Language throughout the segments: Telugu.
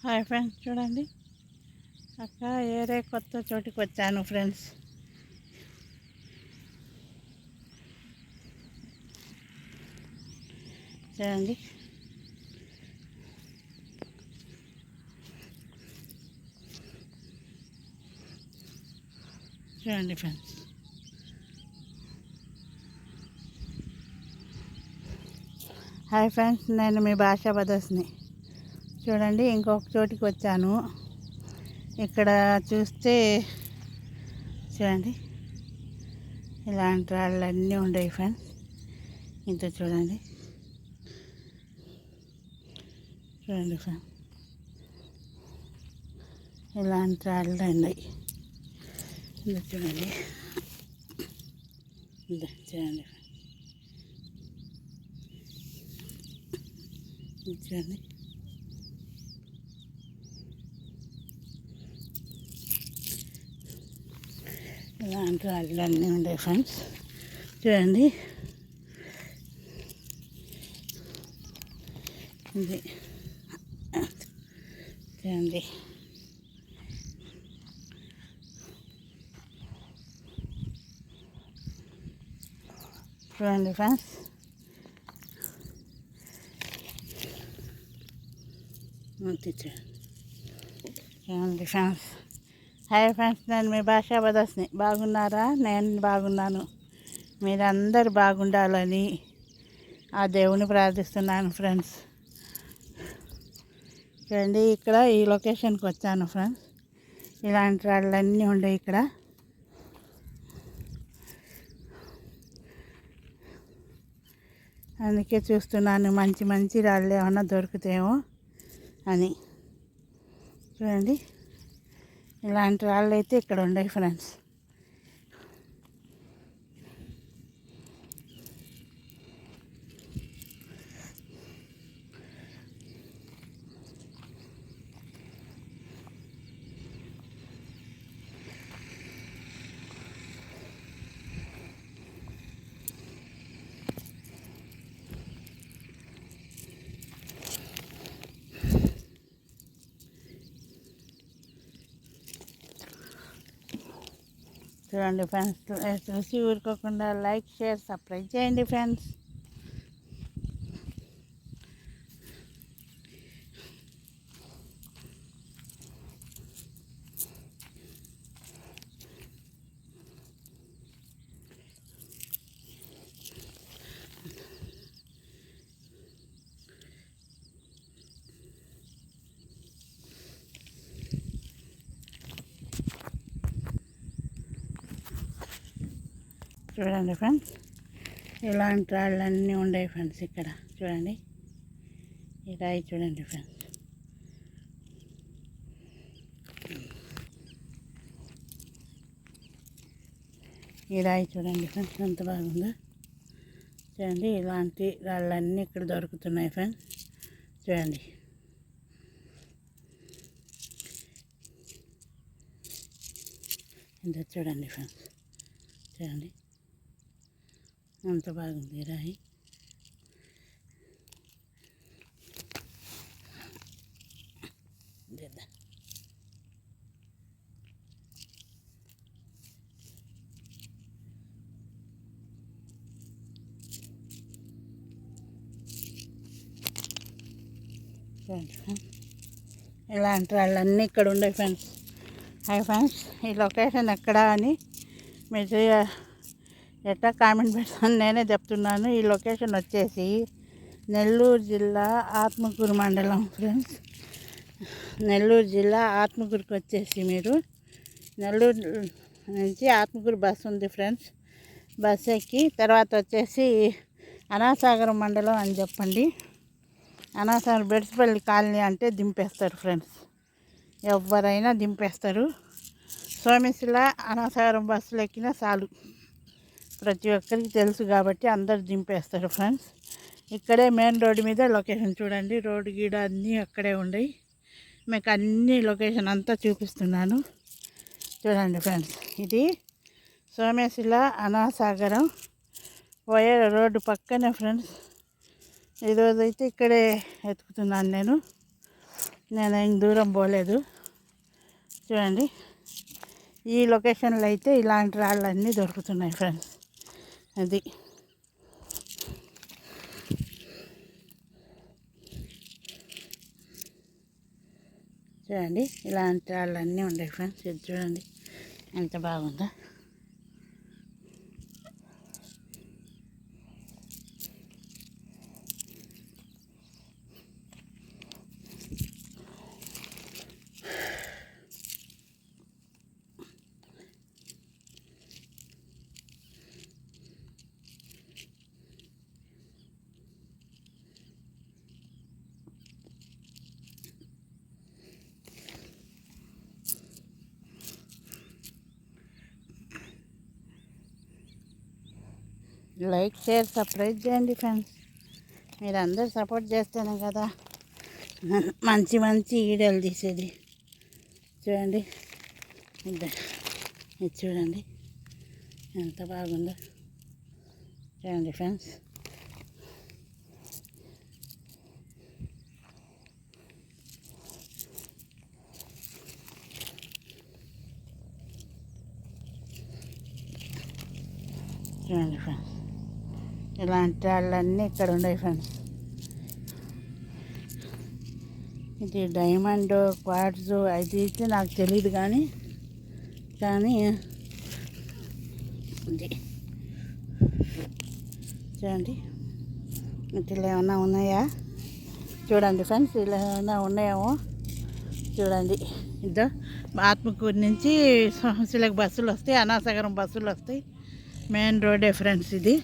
హాయ్ ఫ్రెండ్స్, చూడండి అక్క ఏరే కొత్త చోటికి వచ్చాను ఫ్రెండ్స్. చూడండి చూడండి ఫ్రెండ్స్, హాయ్ ఫ్రెండ్స్, నేను మీ భాషా బదస్ని. చూడండి ఇంకొక చోటికి వచ్చాను. ఇక్కడ చూస్తే చూడండి ఇలాంటి రాళ్ళన్నీ ఉండేవి ఫ్రెండ్స్. ఇంత చూడండి చూడండి ఫ్రెండ్స్, ఇలాంటి రాళ్ళు ఉన్నాయి. ఇంత చూడండి, ఇంత చూడండి చూడండి ఇలాంటి రాళ్ళు అన్నీ ఉండేవి ఫ్రెండ్స్. చూడండి ఇది చూడండి చూడండి ఫ్రెండ్స్, చూడండి ఫ్రెండ్స్. హాయ్ ఫ్రెండ్స్, నేను మీ భాషా బదస్ని. బాగున్నారా? నేను బాగున్నాను. మీరందరూ బాగుండాలని ఆ దేవుని ప్రార్థిస్తున్నాను ఫ్రెండ్స్. చూడండి ఇక్కడ ఈ లొకేషన్కి వచ్చాను ఫ్రెండ్స్. ఇలాంటి రాళ్ళన్నీ ఉండేవి ఇక్కడ. అందుకే చూస్తున్నాను మంచి మంచి రాళ్ళు ఏమన్నా దొరుకుతాయేమో అని. చూడండి ఇలాంటి రాళ్ళు అయితే ఇక్కడ ఉండేవి ఫ్రెండ్స్. చూడండి ఫ్రెండ్స్, చూసి ఊరుకోకుండా లైక్, షేర్, సబ్స్క్రైబ్ చేయండి ఫ్రెండ్స్. చూడండి ఫ్రెండ్స్, ఇలాంటి రాళ్ళన్నీ ఉండేవి ఫ్రెండ్స్ ఇక్కడ. చూడండి ఈ రాయి చూడండి ఫ్రెండ్స్. ఈ రాయి చూడండి ఫ్రెండ్స్ ఎంత బాగుందో. చూడండి ఇలాంటి రాళ్ళన్నీ ఇక్కడ దొరుకుతున్నాయి ఫ్రెండ్స్. చూడండి ఇంత చూడండి ఫ్రెండ్స్. చూడండి ఎంత బాగుంది రాయి. ఇలాంటి వాళ్ళన్నీ ఇక్కడ ఉండే ఫ్రెండ్స్. హాయ్ ఫ్రెండ్స్, ఈ లొకేషన్ ఎక్కడా అని మీరు ఎట్లా కామెంట్ పెడతాను, నేనే చెప్తున్నాను. ఈ లొకేషన్ వచ్చేసి నెల్లూరు జిల్లా ఆత్మకూరు మండలం ఫ్రెండ్స్. నెల్లూరు జిల్లా ఆత్మకూరుకి వచ్చేసి మీరు నెల్లూరు నుంచి ఆత్మకూరు బస్సు ఉంది ఫ్రెండ్స్. బస్ ఎక్కి తర్వాత వచ్చేసి అనాసాగరం మండలం అని చెప్పండి. అనాసాగరం బెడ్స్పల్లి కాలనీ అంటే దింపేస్తారు ఫ్రెండ్స్. ఎవరైనా దింపేస్తారు. సోమేశిల అనాసాగరం బస్సులు ఎక్కినా చాలు, ప్రతి ఒక్కరికి తెలుసు కాబట్టి అందరు దింపేస్తారు ఫ్రెండ్స్. ఇక్కడే మెయిన్ రోడ్డు మీద లొకేషన్ చూడండి. రోడ్డు గీడ అన్నీ అక్కడే ఉండయి. మీకు అన్ని లొకేషన్ అంతా చూపిస్తున్నాను చూడండి ఫ్రెండ్స్. ఇది సోమేశిల అనాసాగరం పోయే రోడ్డు పక్కనే ఫ్రెండ్స్. ఈరోజైతే ఇక్కడే ఎత్తుకుతున్నాను నేను. నేను ఇంక దూరం పోలేదు. చూడండి, ఈ లొకేషన్లో అయితే ఇలాంటి రాళ్ళన్నీ దొరుకుతున్నాయి ఫ్రెండ్స్. అది చూడండి, ఇలాంటి రాళ్ళన్నీ ఉన్నాయి ఫ్రెండ్స్. ఇది చూడండి ఎంత బాగుందో. లైక్, షేర్, సబ్స్క్రైబ్ చేయండి ఫ్రెండ్స్. మీరు అందరు సపోర్ట్ చేస్తేనే కదా మంచి మంచి వీడియోలు తీసేది. చూడండి, ఇది చూడండి ఎంత బాగుందో. చూడండి ఫ్రెండ్స్, చూడండి ఫ్రెండ్స్, ఇలాంటి వాళ్ళన్నీ ఇక్కడ ఉన్నాయి ఫ్రెండ్స్. ఇది డైమండ్, క్వార్ట్జ్, అది అయితే నాకు తెలియదు కానీ ఇది చూడండి. ఇట్లా ఏమన్నా ఉన్నాయా చూడండి ఫ్రెండ్స్, ఇలా ఏమైనా ఉన్నాయేమో చూడండి. ఇదో ఆత్మకూరు నుంచి సోమశిలకు బస్సులు వస్తాయి, అనాసాగరం బస్సులు వస్తాయి. మెయిన్ రోడ్డే ఫ్రెండ్స్ ఇది.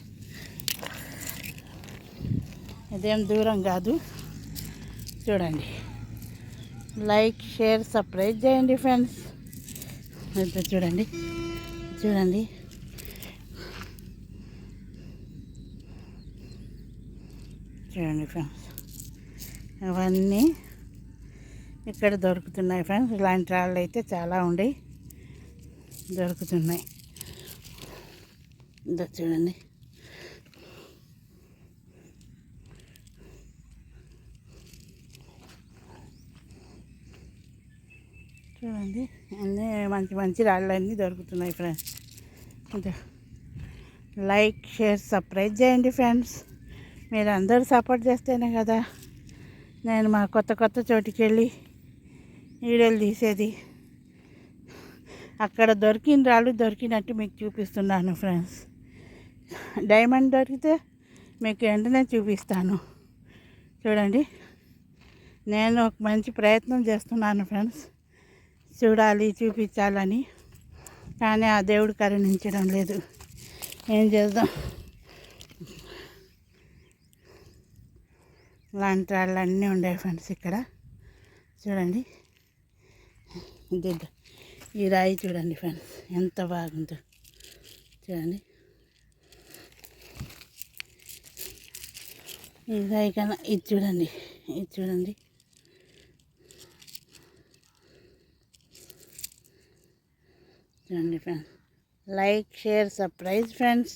ఇదేం దూరం కాదు. చూడండి, లైక్, షేర్, సబ్స్క్రైబ్ చేయండి ఫ్రెండ్స్. చూడండి చూడండి చూడండి ఫ్రెండ్స్, అవన్నీ ఇక్కడ దొరుకుతున్నాయి ఫ్రెండ్స్. ఇలాంటి రాళ్ళు అయితే చాలా ఉండి దొరుకుతున్నాయి. ఇదో చూడండి, చూడండి అన్నీ మంచి మంచి రాళ్ళు అన్నీ దొరుకుతున్నాయి ఫ్రెండ్స్. లైక్, షేర్, సబ్స్క్రైబ్ చేయండి ఫ్రెండ్స్. మీరు అందరూ సపోర్ట్ చేస్తేనే కదా నేను మా కొత్త కొత్త చోటుకి వెళ్ళి వీడియోలు తీసేది. అక్కడ దొరికిన రాళ్ళు దొరికినట్టు మీకు చూపిస్తున్నాను ఫ్రెండ్స్. డైమండ్ దొరికితే మీకు వెంటనే చూపిస్తాను. చూడండి, నేను ఒక మంచి ప్రయత్నం చేస్తున్నాను ఫ్రెండ్స్, చూడాలి, చూపించాలని. కానీ ఆ దేవుడు కరుణించడం లేదు. ఏం చేద్దాం. ఇలాంటి రాళ్ళు అన్నీ ఉన్నాయి ఫ్రెండ్స్ ఇక్కడ. చూడండి, ఇది ఈ రాయి చూడండి ఫ్రెండ్స్ ఎంత బాగుందో. చూడండి, ఈ రాయి కన్నా ఇది చూడండి, ఇది చూడండి. చూడండి friends, like, share, subscribe friends.